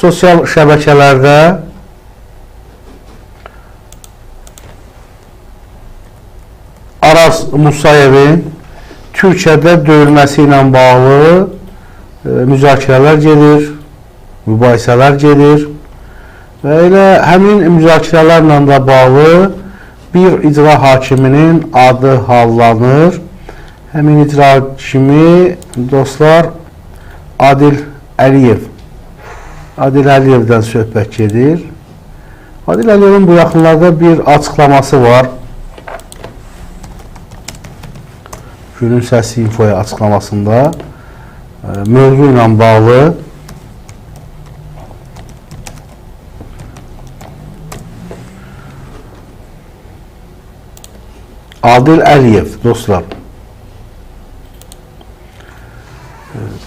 Sosial şəbəkələrdə Araz Musayevin Türkiyədə döyülməsi ilə bağlı müzakirələr gedir, mübahisələr gedir və elə həmin müzakirələrlə də bağlı bir icra hakiminin adı hallanır. Həmin icra hakimi dostlar Adil Əliyev. Adil Əliyevdən söhbət gedir. Adil Əliyevin bu yaxınlarda bir açıqlaması var. Günün Səsi infoya açıqlamasında mövzu ilə bağlı Adil Əliyev dostlar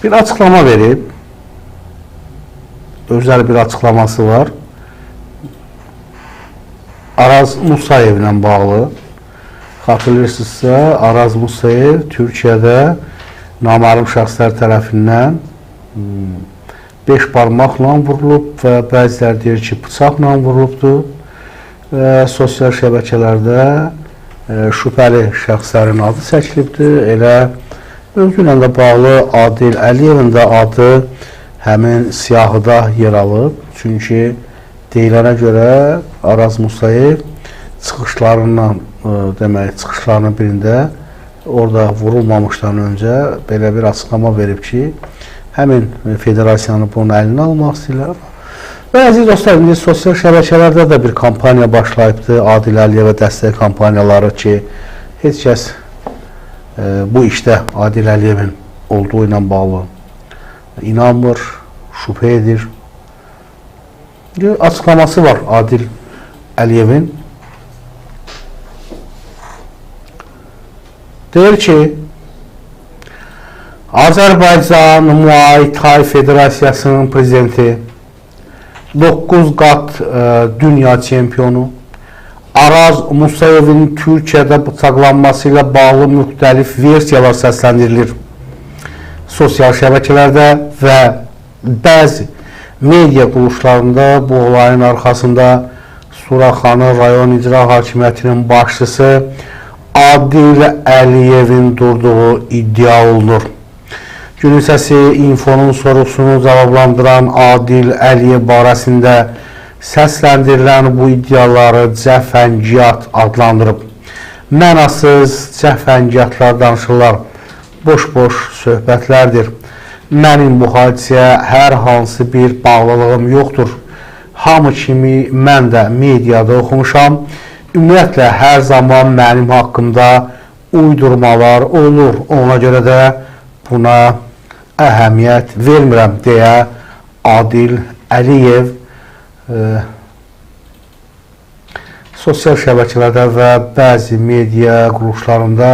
bir açıqlama verib. Özəl bir açıqlaması var. Araz Musayev ilə bağlı. Xatırlayırsınızsa, Araz Musayev Türkiyədə naməlum şəxslər tərəfindən 5 barmaqla vurulub və bəziləri deyir ki, bıçaqla vurulubdur. Sosial şəbəkələrdə şübhəli şəxslərin adı çəkilibdir. Elə mövzu ilə də bağlı Adil Əliyevin də adı həmin siyahıda yer alıb. Çünki deyilənə görə Araz Musayev çıxışlarından çıxışlarının birində orada vurulmamışdan öncə belə bir açıqlama verib ki, həmin federasiyanın bunun əlini almaq istəyirlər. Və əziz dostlar, indi sosial şəbəkələrdə də bir kampaniya başlayıbdır. Adil Əliyevə dəstək kampaniyaları ki, heç kəs bu işdə Adil Əliyevin olduğu ilə bağlı inanmır, şübhə edir. Açıqlaması var Adil Əliyevin. Deyir ki, Azərbaycan Muay Thai Federasiyasının prezidenti, 9 qat dünya çempionu Araz Musayevin Türkiyədə bıçaqlanması ilə bağlı müxtəlif versiyalar səsləndirilir. Sosial şəbəkələrdə və bəzi media quruluşlarında bu olayın arxasında Suraxanı rayon icra hakimiyyətinin başçısı Adil Əliyevin durduğu iddia olunur. Günün Səsi infonun sorusunu cavablandıran Adil Əliyev barəsində səsləndirilən bu iddiaları cəfəngiyat adlandırıb. Mənasız cəfəngiyatlar danışırlar, boş-boş söhbətlərdir. Mənim bu hadisəyə hər hansı bir bağlılığım yoxdur. Hamı kimi mən də mediada oxumuşam. Ümumiyyətlə, hər zaman mənim haqqımda uydurmalar olur. Ona görə də buna əhəmiyyət vermirəm, deyə Adil Əliyev sosial şəbəkələrdə və bəzi media quruluşlarında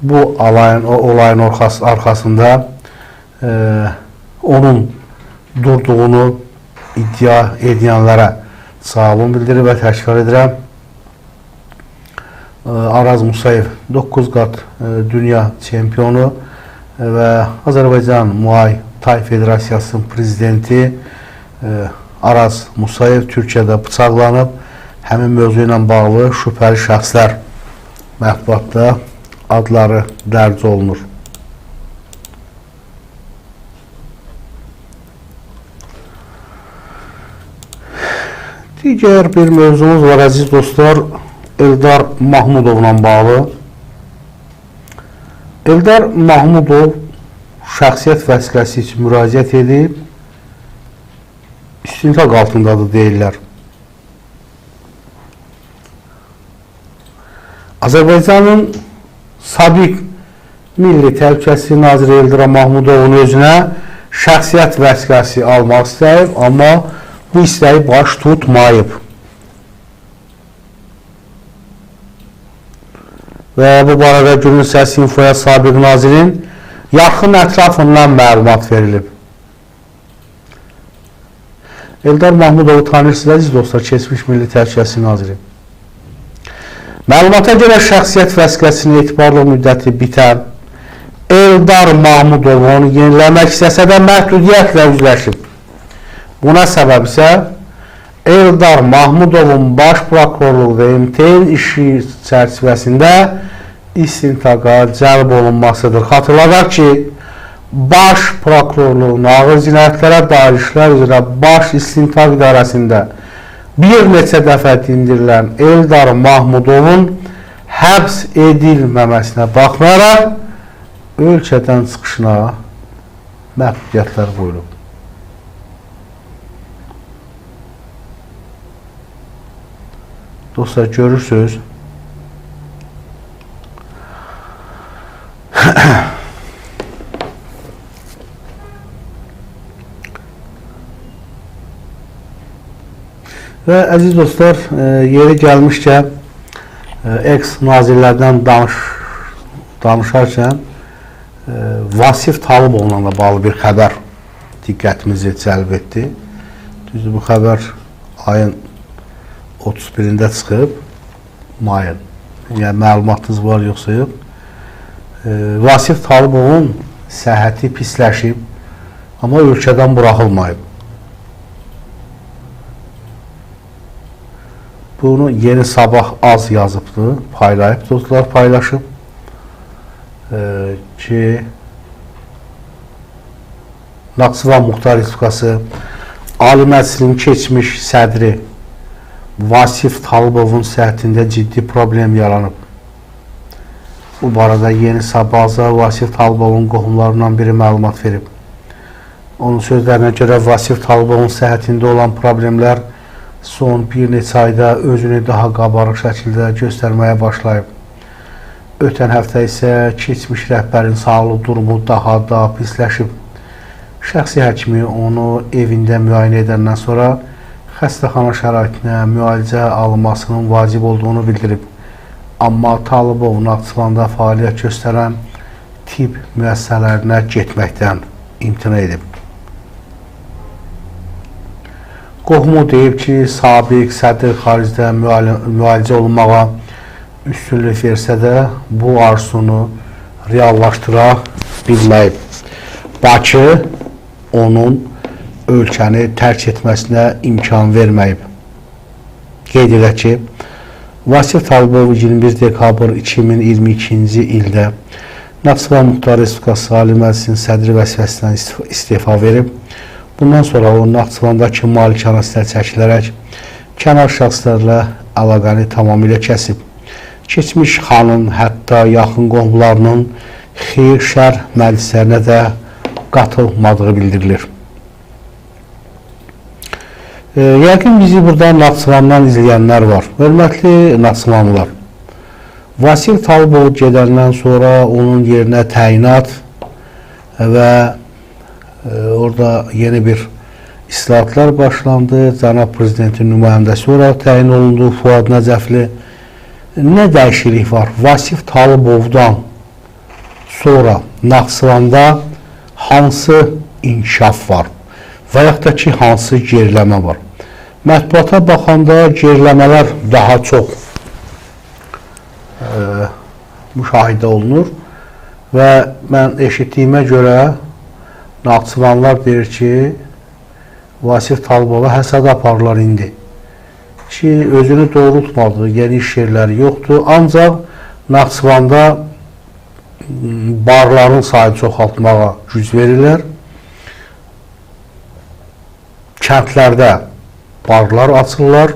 bu olayın arxasında onun durduğunu iddia edənlərə sağolun bildirir və təşkil edirəm. Araz Musayev 9 qat dünya çempionu və Azərbaycan Muay Thai Federasiyasının prezidenti Araz Musayev Türkiyədə bıçaqlanıb. Həmin mövzu ilə bağlı şübhəli şəxslər mətbuatda adları dərc olunur. Digər bir mövzumuz var əziz dostlar, Eldar Mahmudovla bağlı. Eldar Mahmudov şəxsiyyət vəsiqəsi üçün müraciət edib, istintaq altındadır deyirlər. Azərbaycanın sabiq Milli Təhlükəsizlik Naziri Eldar Mahmudovun özünə şəxsiyyət vəsiqəsi almaq istəyib, amma bu istəyi baş tutmayıb. Və bu barədə Günün Səsi infoya sabiq nazirin yaxın ətrafından məlumat verilib. Eldar Mahmudovu tanırsınız əziz dostlar, keçmiş Milli Təhlükəsizlik Naziri. Məlumata görə şəxsiyyət vəsiqəsinin etibarlı müddəti bitən Eldar Mahmudov onu yeniləmək istəsə də məhdudiyyətlə üzləşib. Buna səbəb isə Eldar Mahmudovun baş prokurorluq və MTN işi çərçivəsində istintaqa cəlb olunmasıdır. Xatırladaq ki, baş prokurorluğun ağır cinayətlərə dair işlər üzrə baş istintaq idarəsində bir neçə dəfə dindirilən Eldar Mahmudovun həbs edilməməsinə baxmayaraq ölkədən çıxışına məhdudiyyətlər qoyulub. Dostlar, görürsünüz, və əziz dostlar, yeri gəlmişkən eks-nazirlərdən danışarkən Vasif Talıbovla da bağlı bir xəbər diqqətimizi cəlb etdi. Düzdür, bu xəbər ayın 31-də çıxıb, mayın. Yəni, məlumatınız var, yoxsa yox. Vasif Talıbovun səhhəti pisləşib, amma ölkədən buraxılmayıb. Bunu Yeni Sabah az yazıbdı, paylayıb, dostlar paylaşıb ki, Naxçıvan Muxtar Respublikası Ali Məclisinin keçmiş sədri Vasif Talıbovun səhhətində ciddi problem yaranıb. Bu barədə Yeni Sabah'a Vasif Talıbovun qohumlarından biri məlumat verib. Onun sözlərinə görə Vasif Talıbovun səhhətində olan problemlər son bir neçə ayda özünü daha qabarıq şəkildə göstərməyə başlayıb. Ötən həftə isə keçmiş rəhbərin sağlıq durumu daha da pisləşib. Şəxsi həkimi onu evində müayinə edəndən sonra xəstəxana şəraitinə müalicə alınmasının vacib olduğunu bildirib. Amma Talıbov Naxçıvanda fəaliyyət göstərən tibb müəssisələrinə getməkdən imtina edib. Qohumu deyib ki, sabiq sədr xaricdə müalicə olunmağa üstünlük versə də bu arzusunu reallaşdıra bilməyib. Bakı onun ölkəni tərk etməsinə imkan verməyib. Qeyd edək ki, Vasif Talıbov 21 dekabr 2022-ci ildə Naxçıvan Muxtar Respublikası Ali Məclisinin sədri vəzifəsindən istefa verib. Bundan sonra o, Naxçıvandakı malikanəsindən çəkilərək kənar şəxslərlə əlaqəni tamamilə kəsib. Keçmiş xanın, hətta yaxın qohumlarının xeyir-şər məclislərinə də qatılmadığı bildirilir. Yəqin bizi burada Naxçıvandan izləyənlər var. Hörmətli Naxçıvanlılar, Vasif Talıbov gedəndən sonra onun yerinə təyinat və orada yeni bir islahatlar başlandı. Cənab Prezidentin nümayəndəsi olaraq təyin olundu Fuad Nəcəfli. Nə dəyişiklik var? Vasif Talıbovdan sonra Naxçıvanda hansı inkişaf var? Və yaxud da ki, hansı geriləmə var? Mətbuata baxanda geriləmələr daha çox müşahidə olunur və mən eşitdiyimə görə Naxçıvanlar deyir ki, Vasif Talıbova həsəd aparırlar indi. Ki, özünü doğrultmadı, yeni iş yerləri yoxdur. Ancaq Naxçıvanda barların sayını çoxaltmağa güc verirlər. Kəndlərdə barlar açırlar.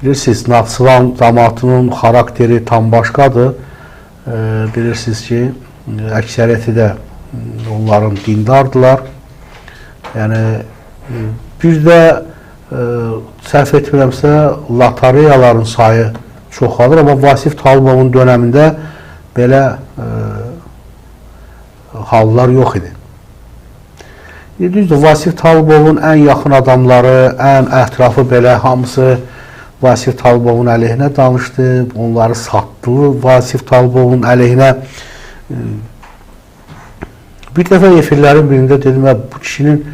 Bilirsiniz, Naxçıvan cəmaatının xarakteri tam başqadır. Bilirsiniz ki, əksəriyyəti də onların dindardılar. Yəni, bir də səhv etmirəmsə, lotareyaların sayı çoxalır, amma Vasif Talıbovun dönəmində belə hallar yox idi. Düzdür, Vasif Talıbovun ən yaxın adamları, ən ətrafı belə hamısı Vasif Talıbovun əleyhinə danışdı, onları satdı Vasif Talıbovun əleyhinə. Bir dəfə efirlərin birində dedim, bu kişinin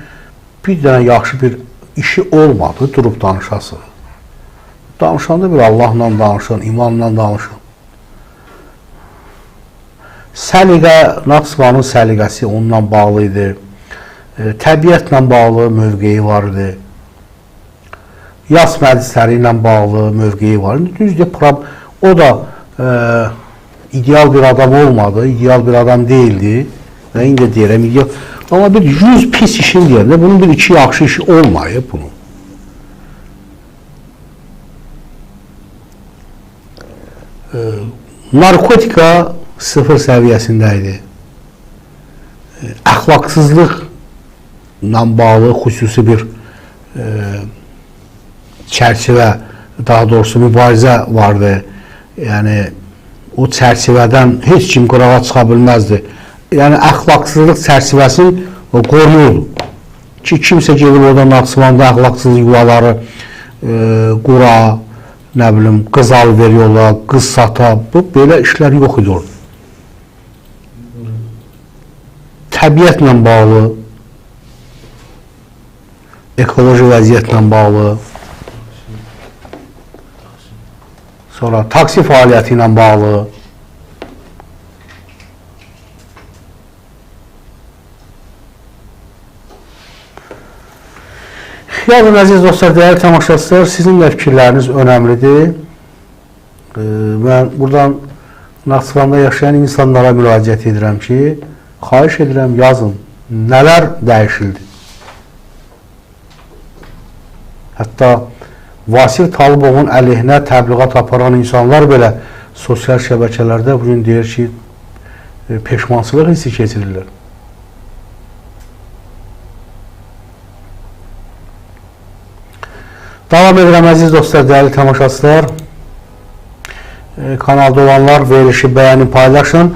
bir dənə yaxşı bir işi olmadı, durub danışası. Danışanda bir Allahla danışın, imanla danışın. Səliqə, Naxçıvanın səliqəsi onunla bağlı idi. təbiətlə bağlı mövqeyi var idi. Yas məclisləri ilə bağlı mövqeyi var idi. Düzdür, o da ideal bir adam olmadı, ideal bir adam değildi. Və indi deyirəm, ideal. Amma bir 100 pis işin yerində bunun bir 2 yaxşı işi olmayıb bunun. Narkotika sıfır səviyyəsində idi. Əxlaqsızlıqla bağlı xüsusi bir çərçivə, daha doğrusu mübarizə vardı. Yəni, o çərçivədən heç kim qırağa çıxa bilməzdi. Yəni, əxlaqsızlıq çərçivəsini qoruyurdu. Ki, kimsə gelib orada Naxçıvanda əxlaqsız yuvaları qura, nə bilim, qız al veriyorlar, qız sata, belə işlər yox idi orada. Təbiətlə bağlı, ekoloji vəziyyətlə bağlı, sonra taksi fəaliyyəti ilə bağlı, Yazın, əziz dostlar, dəyərli tamaşaçılar, sizin də fikirləriniz önəmlidir. Mən buradan Naxçıvanda yaşayan insanlara müraciət edirəm ki, xahiş edirəm, yazın, nələr dəyişildi. Hətta Vasif Talıbovun əleyhinə təbliğat aparan insanlar belə sosial şəbəkələrdə bugün deyir ki, peşmançılıq hissi keçirirlər. Davam edirəm, əziz dostlar, dəyərli tamaşaçılar. Kanalda olanlar verilişi bəyənin, paylaşın.